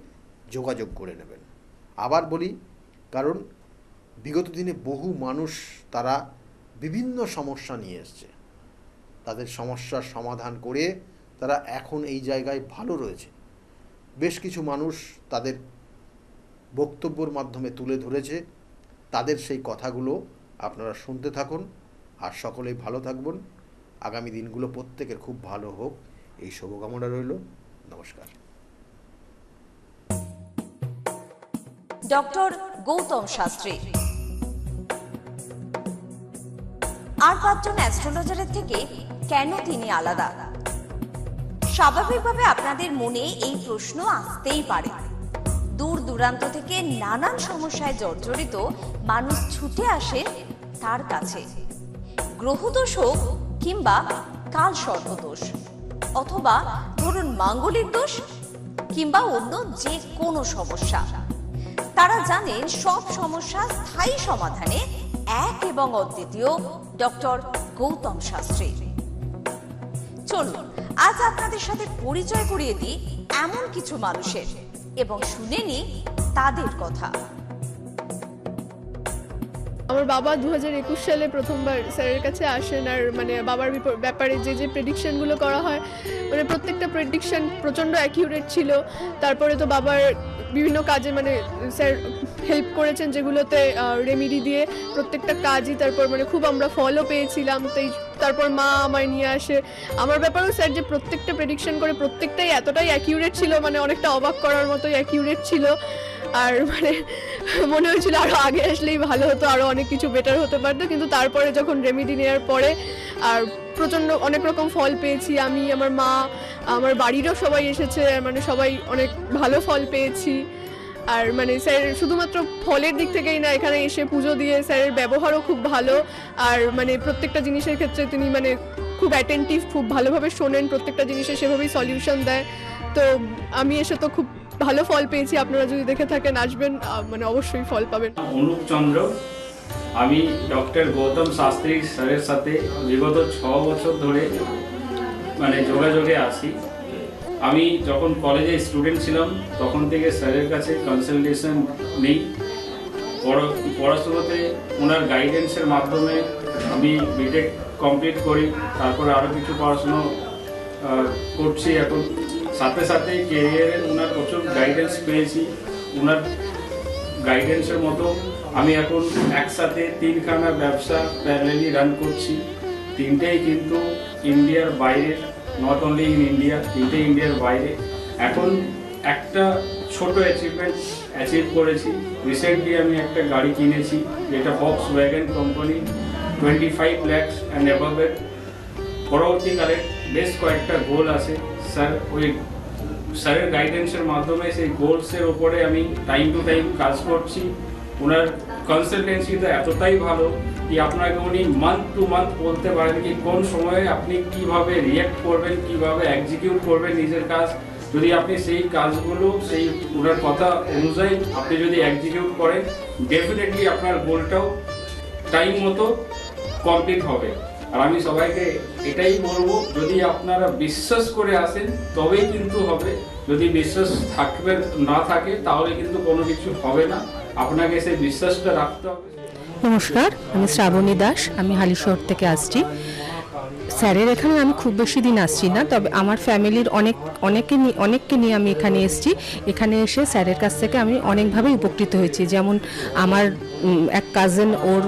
যোগাযোগ করে নেবেন। আবার বলি, কারণ বিগত দিনে বহু মানুষ তারা বিভিন্ন সমস্যা নিয়ে এসছে, তাদের সমস্যার সমাধান করে তারা এখন এই জায়গায় ভালো রয়েছে। বেশ কিছু মানুষ তাদের বক্তব্যের মাধ্যমে তুলে ধরেছে, তাদের সেই কথাগুলো আপনারা শুনতে থাকুন। আর সকলেই ভালো থাকবেন। আগামী দিনগুলো প্রত্যেকের খুব ভালো হোক, এই শুভকামনা রইল। নমস্কার। ডক্টর গৌতম শাস্ত্রী আর 5 জন অ্যাস্ট্রোলজারের থেকে কেন তিনি আলাদা? স্বাভাবিকভাবে আপনাদের মনে এই প্রশ্ন আসতেই পারে। দূর দূরান্ত থেকে নানান সমস্যায় জর্জরিত মানুষ ছুটে আসে তার কাছে। গ্রহদোষ হোক কিংবা কাল সর্পদোষ, অথবা ধরুন মাঙ্গলিক দোষ কিংবা অন্য যে কোনো সমস্যা, তারা জানেন সব সমস্যা স্থায়ী সমাধানে এক এবং অদ্বিতীয় ডক্টর গৌতম শাস্ত্রী। চলুন আজ আপনাদের সাথে পরিচয় করিয়ে দিই এমন কিছু মানুষের। এবং শুনে নি তাদের কথা। আমার বাবা 2021 সালে প্রথমবার স্যারের কাছে আসেন, আর মানে বাবার ব্যাপারে যে প্রেডিকশনগুলো করা হয়, মানে প্রত্যেকটা প্রেডিকশন প্রচণ্ড অ্যাকিউরেট ছিল। তারপরে তো বাবার বিভিন্ন কাজে মানে স্যার হেল্প করেছেন, যেগুলোতে রেমিডি দিয়ে প্রত্যেকটা কাজই তারপর মানে খুব আমরা ফলও পেয়েছিলাম। তারপর মা আমায় নিয়ে আসে। আমার ব্যাপারেও স্যার যে প্রত্যেকটা প্রেডিকশন করে প্রত্যেকটাই এতটাই অ্যাকিউরেট ছিল, মানে অনেকটা অবাক করার মতোই অ্যাকিউরেট ছিল। আর মানে মনে হয়েছিল আরও আগে আসলেই ভালো হতো, আরও অনেক কিছু বেটার হতে পারতো। কিন্তু তারপরে যখন রেমিডি নেওয়ার পরে আর প্রচণ্ড অনেক রকম ফল পেয়েছি আমি, আমার মা, আমার বাড়িরও সবাই এসেছে, মানে সবাই অনেক ভালো ফল পেয়েছি। আর মানে স্যার শুধুমাত্র ফলের দিক থেকেই না, এখানে এসে পুজো দিয়ে স্যারের ব্যবহারও খুব ভালো। আর মানে প্রত্যেকটা জিনিসের ক্ষেত্রে তিনি মানে খুব অ্যাটেন্টিভ, খুব ভালোভাবে শোনেন, প্রত্যেকটা জিনিসের সেভাবেই সলিউশন দেয়। তো আমি এসে তো খুব ভালো ফল পেয়েছি। আপনারা যদি দেখে থাকেন, আসবেন, মানে অবশ্যই ফল পাবেন। অনুপ চন্দ্র, আমি ডক্টর গৌতম শাস্ত্রী স্যারের সাথে বিগত 6 বছর ধরে মানে যোগাযোগে আছি। আমি যখন কলেজে স্টুডেন্ট ছিলাম তখন থেকে স্যারের কাছে কনসালটেশন নেই। পড়াশোনাতে ওনার গাইডেন্সের মাধ্যমে আমি বিটেক কমপ্লিট করি, তারপরে আরও কিছু পড়াশুনো করছি এখন। সাথে সাথে কেরিয়ারে ওনার প্রচুর গাইডেন্স পেয়েছি। ওনার গাইডেন্সের মতো আমি এখন একসাথে 3খানা ব্যবসা প্যারালালি রান করছি। 3টেই কিন্তু ইন্ডিয়ার বাইরে, নট অনলি ইন ইন্ডিয়া, 3টে ইন্ডিয়ার বাইরে। এখন একটা ছোট অ্যাচিভ করেছি। রিসেন্টলি আমি একটা গাড়ি কিনেছি, যেটা Volkswagen কোম্পানি, 25 lakhs অ্যান্ড অ্যাবাভের। পরবর্তীকালে বেশ কয়েকটা গোল আছে। স্যারের গাইডেন্সের মাধ্যমে সেই গোলসের ওপরে আমি টাইম টু টাইম কাজ করছি। ওনার কনসালটেন্সিটা এতটাই ভালো কি আপনাকে উনি মান্থ টু মান্থ বলতে পারেন কি কোন সময়ে আপনি কিভাবে রিঅ্যাক্ট করবেন, কিভাবে এক্সিকিউট করবেন নিজের কাজ। যদি আপনি সেই কাজগুলো সেই ওনার কথা অনুযায়ী আপনি যদি এক্সিকিউট করেন, ডেফিনেটলি আপনার গোলটাও টাইম মতো কমপ্লিট হবে। আর আমি সবাইকে এটাই বলবো, যদি আপনারা বিশ্বাস করে আসেন তবেই কিন্তু হবে। যদি বিশ্বাস না থাকে তাহলে কিন্তু কোনো কিছু হবে না। আপনাকে সেই বিশ্বাসটা রাখতে হবে। নমস্কার, আমি শ্রাবণী দাস, আমি হালিশহর থেকে আসছি। স্যারের এখানে আমি খুব বেশি দিন আসছি না, তবে আমার ফ্যামিলির অনেককে নিয়ে আমি এখানে এসেছি। এখানে এসে স্যারের কাছ থেকে আমি অনেকভাবে উপকৃত হয়েছি। যেমন আমার এক কাজিন, ওর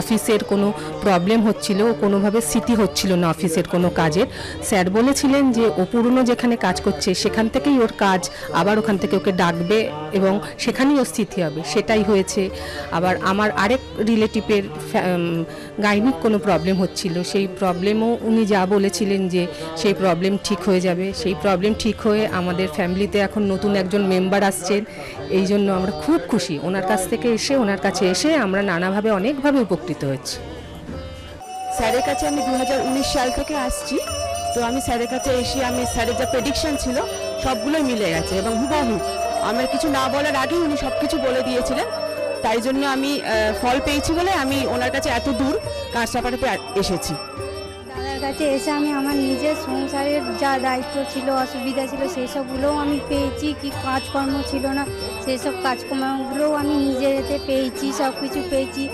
অফিসের কোনো প্রবলেম হচ্ছিল, ও কোনোভাবে স্থিতি হচ্ছিল না অফিসের কোনো কাজের। স্যার বলেছিলেন যে ও পুরনো যেখানে কাজ করছে সেখান থেকেই ওর কাজ, আবার ওখান থেকে ওকে ডাকবে এবং সেখানেই ও স্থিতি হবে। সেটাই হয়েছে। আবার আমার আরেক রিলেটিভের গাইনিক কোনো প্রবলেম হচ্ছিল, সেই প্রবলেমও উনি যা বলেছিলেন যে সেই প্রবলেম ঠিক হয়ে যাবে, সেই প্রবলেম ঠিক হয়ে আমাদের ফ্যামিলিতে এখন নতুন একজন মেম্বার আসছেন। এই জন্য আমরা খুব খুশি। ওনার কাছ থেকে এসে, ওনার কাছে এসে আমরা নানাভাবে অনেকভাবে উপকৃত হচ্ছি। স্যারের কাছে আমি 2019 সাল থেকে আসছি। তো আমি স্যারের কাছে এসে আমি স্যারের যা প্রেডিকশন ছিল সবগুলোই মিলে গেছে এবং হুবহু আমার কিছু না বলার আগেই উনি সব কিছু বলে দিয়েছিলেন। তাই জন্য আমি ফল পেয়েছি বলে আমি ওনার কাছে এত দূর কাঁচরাপাড়াতে এসেছি। দাদার কাছে এসে আমি আমার নিজের সংসারের যা দায়িত্ব ছিল, অসুবিধা ছিল, সেই সবগুলোও আমি পেয়েছি। কি কাজকর্ম ছিল না, সেই সব কাজকর্মগুলোও আমি নিজের হাতে পেয়েছি, সব কিছু পেয়েছি।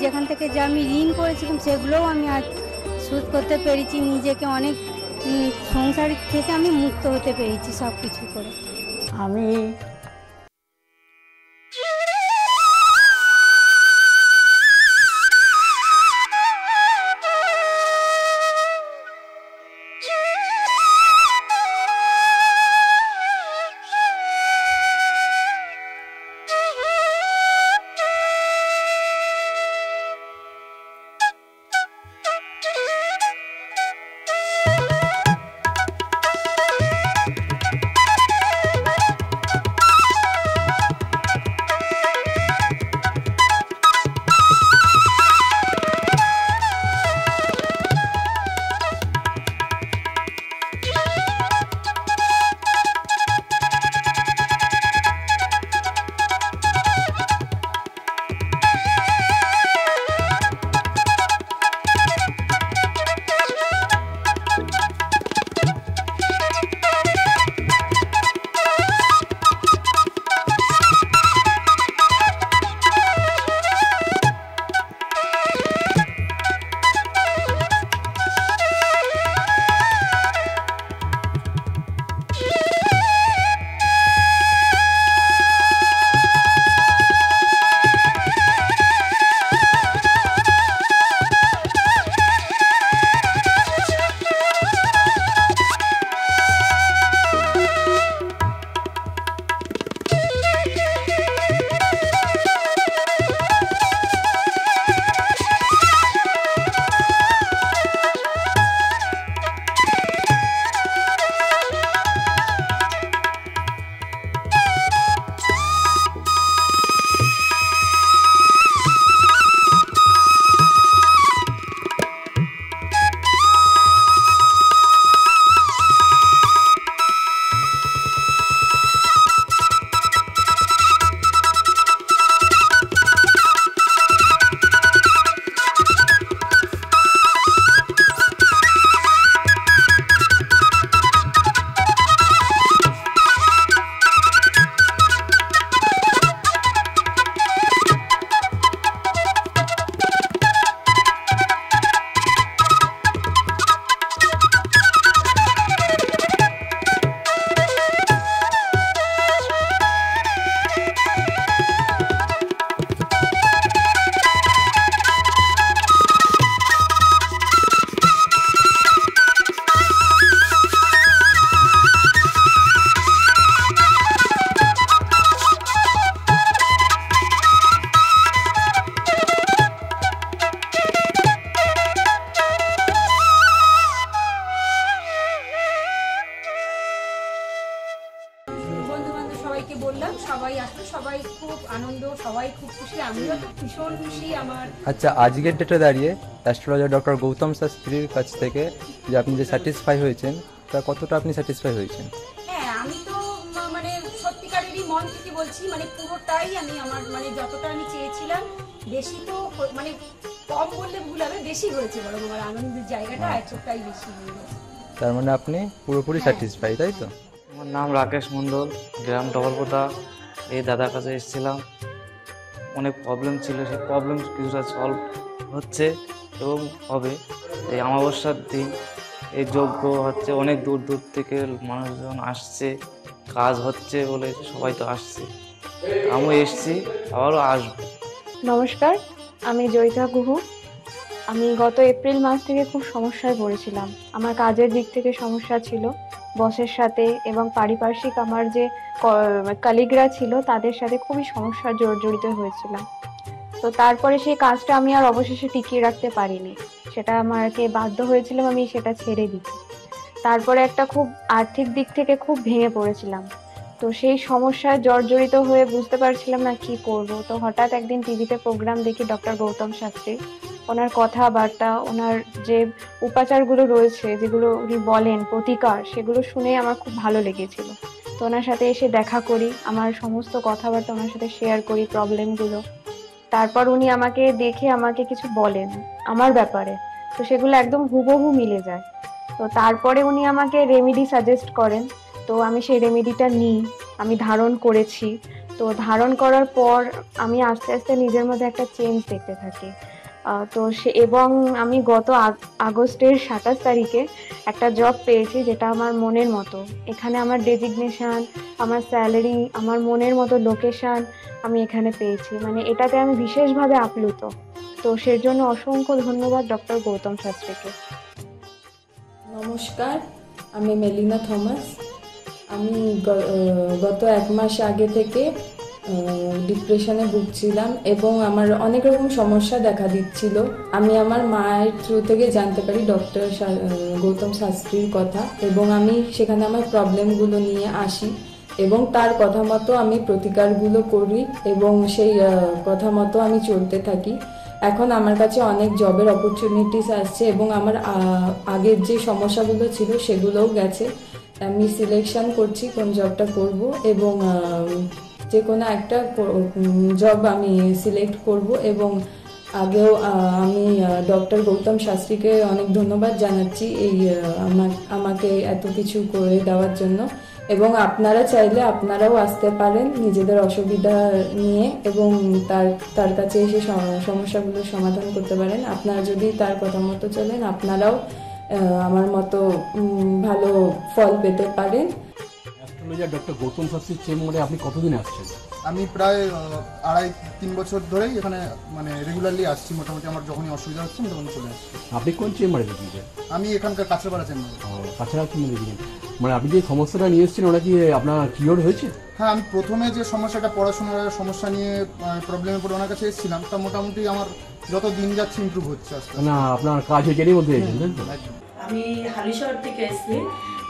যেখান থেকে যা আমি ঋণ করেছিলাম সেগুলোও আমি আজ শোধ করতে পেরেছি। নিজেকে অনেক সংসার থেকে আমি মুক্ত হতে পেরেছি সব কিছু করে। আমি আনন্দ, সবাই খুব খুশি, আমিও তো ভীষণ খুশি। আমার আচ্ছা, আজকের ডেটে দাঁড়িয়ে অ্যাস্ট্রোলজার ডক্টর গৌতম শাস্ত্রীর কাছ থেকে যে আপনি যে স্যাটিসফাই হয়েছেন, তা কতটা আপনি স্যাটিসফাই হয়েছেন? হ্যাঁ, আমি তো মানে সত্যিকারেরই মন থেকে বলছি, মানে পুরোটাই আমি আমার মানে যতটা আমি চেয়েছিলাম, বেশি তো মানে কম বললে ভুল হবে, বেশি হয়েছে, বরং আমার আনন্দের জায়গাটা এতটাই বেশি হয়ে গেছে। তার মানে আপনি পুরোপুরি স্যাটিসফাই, তাই তো? আমার নাম রাকেশ মণ্ডল, গ্রাম ডবলপোতা। এই দাদার কাছে এসেছিলাম, অনেক প্রবলেম ছিল, সেই প্রবলেম কিছুটা সলভ হচ্ছে এবং হবে। এই অমাবস্যার দিন এই যজ্ঞ হচ্ছে, অনেক দূর দূর থেকে মানুষজন আসছে, কাজ হচ্ছে বলে সবাই তো আসছে, আমিও এসছি, আবারও আসবো। নমস্কার, আমি জয়িতা গুহু। আমি গত এপ্রিল মাস থেকে খুব সমস্যায় পড়েছিলাম। আমার কাজের দিক থেকে সমস্যা ছিল, বসের সাথে এবং পারিপার্শ্বিক আমার যে কলিগরা ছিল তাদের সাথে খুবই সমস্যা জড়িত হয়েছিলাম। তো তারপরে সেই কাজটা আমি আর অবশেষে টিকিয়ে রাখতে পারিনি, সেটা আমাকে বাধ্য হয়েছিলাম আমি সেটা ছেড়ে দিতে। তারপরে একটা খুব আর্থিক দিক থেকে খুব ভেঙে পড়েছিলাম। তো সেই সমস্যায় জর্জরিত হয়ে বুঝতে পারছিলাম না কি করব। তো হঠাৎ একদিন টিভিতে প্রোগ্রাম দেখি ডক্টর গৌতম শাস্ত্রী, ওনার কথাবার্তা, ওনার যে উপাচারগুলো রয়েছে, যেগুলো উনি বলেন প্রতিকার, সেগুলো শুনে আমার খুব ভালো লেগেছিল। তো ওনার সাথে এসে দেখা করি, আমার সমস্ত কথাবার্তা ওনার সাথে শেয়ার করি, প্রবলেমগুলো। তারপর উনি আমাকে দেখে আমাকে কিছু বলেন আমার ব্যাপারে, তো সেগুলো একদম হুবহু মিলে যায়। তো তারপরে উনি আমাকে রেমেডি সাজেস্ট করেন, তো আমি সেই রেমেডিটা নিই, আমি ধারণ করেছি। তো ধারণ করার পর আমি আস্তে আস্তে নিজের মধ্যে একটা চেঞ্জ দেখতে থাকি। তো এবং আমি গত আগস্টের 27 তারিখে একটা জব পেয়েছি, যেটা আমার মনের মতো। এখানে আমার ডেজিগনেশন, আমার স্যালারি, আমার মনের মতো লোকেশন আমি এখানে পেয়েছি, মানে এটাতে আমি বিশেষভাবে আপ্লুত। তো সের জন্য অসংখ্য ধন্যবাদ ডক্টর গৌতম শাস্ত্রীকে। নমস্কার, আমি মেলিনা থমাস। আমি গত 1 মাস আগে থেকে ডিপ্রেশনে ভুগছিলাম এবং আমার অনেক রকম সমস্যা দেখা দিচ্ছিল। আমি আমার মায়ের থ্রু থেকে জানতে পারি ডক্টর গৌতম শাস্ত্রীর কথা, এবং আমি সেখানে আমার প্রবলেমগুলো নিয়ে আসি এবং তার কথা মতো আমি প্রতিকারগুলো করি এবং সেই কথা মতো আমি চলতে থাকি। এখন আমার কাছে অনেক জবের অপরচুনিটিস আসছে এবং আমার আগের যে সমস্যাগুলো ছিল সেগুলোও গেছে। আমি সিলেকশন করছি কোন জবটা করব এবং যে কোনো একটা জব আমি সিলেক্ট করব। এবং আগেও আমি ডক্টর গৌতম শাস্ত্রীকে অনেক ধন্যবাদ জানাচ্ছি এই আমাকে এত কিছু করে দেওয়ার জন্য। এবং আপনারা চাইলে আপনারাও আসতে পারেন নিজেদের অসুবিধা নিয়ে এবং তার কাছে এসে সমস্যাগুলোর সমাধান করতে পারেন। আপনারা যদি তার কথা মতো চলেন, আপনারাও আমার মতো ভালো ফল পেতে পারেন। অ্যাস্ট্রোলজার ডক্টর গৌতম শাস্ত্রীর চেম্বারে আপনি কতদিন আসছেন? আমি প্রায় 2.5-3 বছর ধরেই এখানে মানে রেগুলারলি আসছি। মোটামুটি আমার যখনই অসুবিধা হচ্ছে আমি তখন চলে আসছি। আপনি কোন চেম্বারে দেখিয়েছেন? আমি এখানকার কাছাপাড়া চেম্বারে। কাছাড়া চেম্বারে দেখিয়েছেন, মানে আপনি যে সমস্যাটা নিয়ে এসেছেন ওটা কি আপনার কিওর হয়েছে? হ্যাঁ, আমি প্রথমে যে সমস্যাটা, পড়াশোনার সমস্যা নিয়ে প্রবলেমে পড়ে ওনার কাছে এসেছিলাম, তা মোটামুটি আমার যত দিন যাচ্ছে ইমপ্রুভ হচ্ছে আস্তে আস্তে। না, আপনার কাজ হয়ে গেলেই মধ্যে এসেছেন। আমি হালিশহর থেকে এসেছি।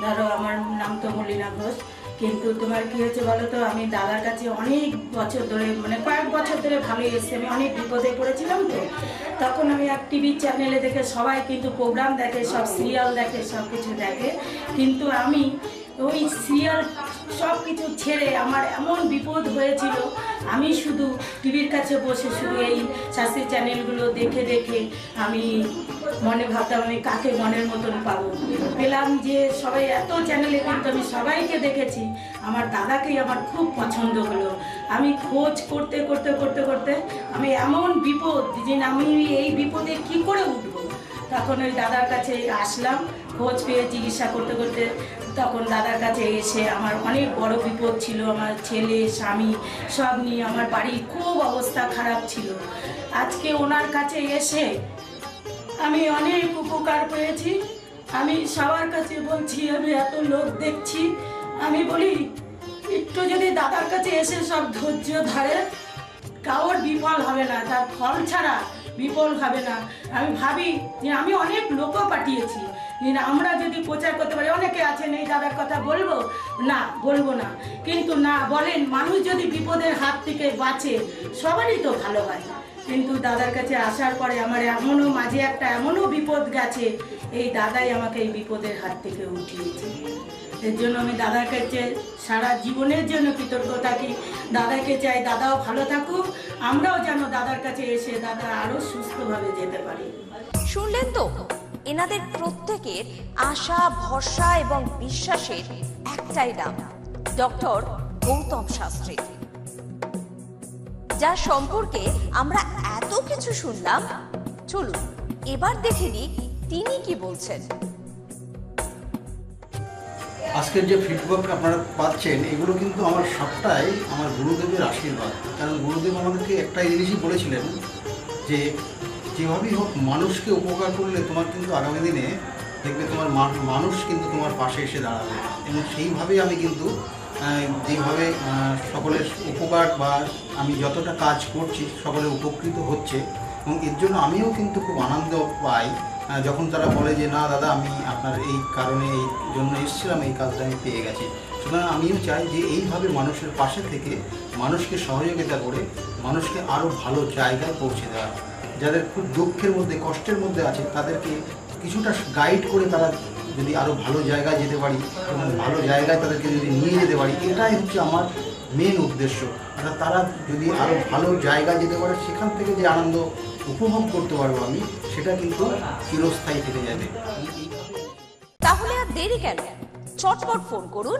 ধরো আমার নাম তো মলিনা ঘোষ, কিন্তু তোমার কি হয়েছে বলো তো, আমি দাদার কাছে অনেক বছর ধরে, মানে কয়েক বছর ধরে ভালোই এসেছি। আমি অনেক বিপদে পড়েছিলাম, তো তখন আমি এক টিভি চ্যানেলে দেখে, সবাই কিন্তু প্রোগ্রাম দেখে, সব সিরিয়াল দেখে, সব কিছু দেখে, কিন্তু আমি ওই সিরিয়াল সব কিছু ছেড়ে আমার এমন বিপদ হয়েছিল, আমি শুধু টিভির কাছে বসে শুধু এই শাস্ত্রী চ্যানেলগুলো দেখে দেখে আমি মনে ভাবতাম আমি কাকে মনের মতন পাবো। পেলাম যে সবাই এত চ্যানেলে, কিন্তু আমি সবাইকে দেখেছি, আমার দাদাকেই আমার খুব পছন্দ হলো। আমি খোঁজ করতে করতে করতে করতে আমি এমন বিপদ যে আমি এই বিপদে কি করে উঠবো, তখন ওই দাদার কাছে আসলাম। খোঁজ পেয়ে চিকিৎসা করতে করতে তখন দাদার কাছে এসে আমার অনেক বড় বিপদ ছিল, আমার ছেলে স্বামী সব নিয়ে আমার বাড়ির খুব অবস্থা খারাপ ছিল। আজকে ওনার কাছে এসে আমি অনেক উপকার পেয়েছি। আমি সবার কাছে বলছি, আমি এত লোক দেখছি, আমি বলি একটু যদি দাদার কাছে এসে সব ধৈর্য ধরে, কারোর বিফল হবে না, তার ফল ছাড়া বিফল হবে না। আমি ভাবি যে আমি অনেক লোকও পাঠিয়েছি, আমরা যদি প্রচার করতে পারি, অনেকে আছেন এই দাদার কথা বলবো না, কিন্তু না বলেন, মানুষ যদি বিপদের হাত থেকে বাঁচে সবারই তো ভালো হয়। কিন্তু দাদার কাছে আসার পরে আমার এমনও বিপদ গেছে, এই দাদাই আমাকে এই বিপদের হাত থেকে উঠিয়েছে। এর জন্য আমি দাদার কাছে সারা জীবনের জন্য কৃতজ্ঞ থাকি। দাদাকে চাই দাদাও ভালো থাকুক, আমরাও যেন দাদার কাছে এসে দাদা আরো সুস্থভাবে যেতে পারি। শুনলেন তো, এনাদের প্রত্যেকের আশা, ভরসা এবং বিশ্বাসের একটাই নাম, ডক্টর গৌতম শাস্ত্রী, যার সম্পর্কে আমরা এত কিছু শুনলাম। চলুন এবার দেখে নিই তিনি কি বলছেন। আজকের যে ফিডব্যাক আপনারা পাচ্ছেন, এগুলো কিন্তু আমার সবটাই আমার গুরুদেবের আশীর্বাদ। কারণ গুরুদেব আমাদেরকে একটাই জিনিসই বলেছিলেন যে যেভাবেই হোক মানুষকে উপকার করলে তোমার কিন্তু আগামী দিনে দেখবে তোমার মানুষ কিন্তু তোমার পাশে এসে দাঁড়াবে। এবং সেইভাবেই আমি কিন্তু যেভাবে সকলের উপকার বা আমি যতটা কাজ করছি সকলে উপকৃত হচ্ছে, এবং এর জন্য আমিও কিন্তু খুব আনন্দ পাই যখন তারা বলে যে না দাদা, আমি আপনার এই কারণে এই জন্য এসেছিলাম, এই কাজটা আমি পেয়ে গেছি। সুতরাং আমিও চাই যে এইভাবে মানুষের পাশে থেকে মানুষকে সহযোগিতা করে মানুষকে আরও ভালো জায়গায় পৌঁছে দেওয়া। যাদের খুব দুঃখের মধ্যে, কষ্টের মধ্যে আছে, তাদেরকে কিছুটা গাইড করে তারা যদি আরও ভালো জায়গায় যেতে পারি এবং ভালো জায়গায় তাদেরকে যদি নিয়ে যেতে পারি, এটাই হচ্ছে আমার মেন উদ্দেশ্য। অর্থাৎ তারা যদি আরও ভালো জায়গায় যেতে পারে, সেখান থেকে যে আনন্দ উপভোগ করতে পারবো আমি, সেটা কিন্তু চিরস্থায়ী থেকে যাবে। তাহলে আর দেরি কেন, চটপট ফোন করুন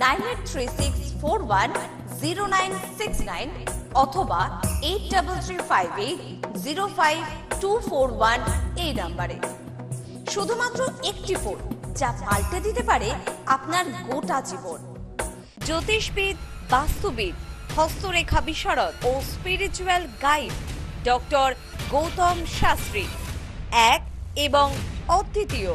9836410969 অথবা 8335805241 এই নাম্বারে। শুধুমাত্র একটি ফোন, যা পাল্টে দিতে পারে আপনার গোটা জীবন। জ্যোতিষবিদ, বাস্তুবিদ, হস্তরেখা বিশারদ ও spiritual guide doctor Gautam Shastri, এক এবং অদ্বিতীয়।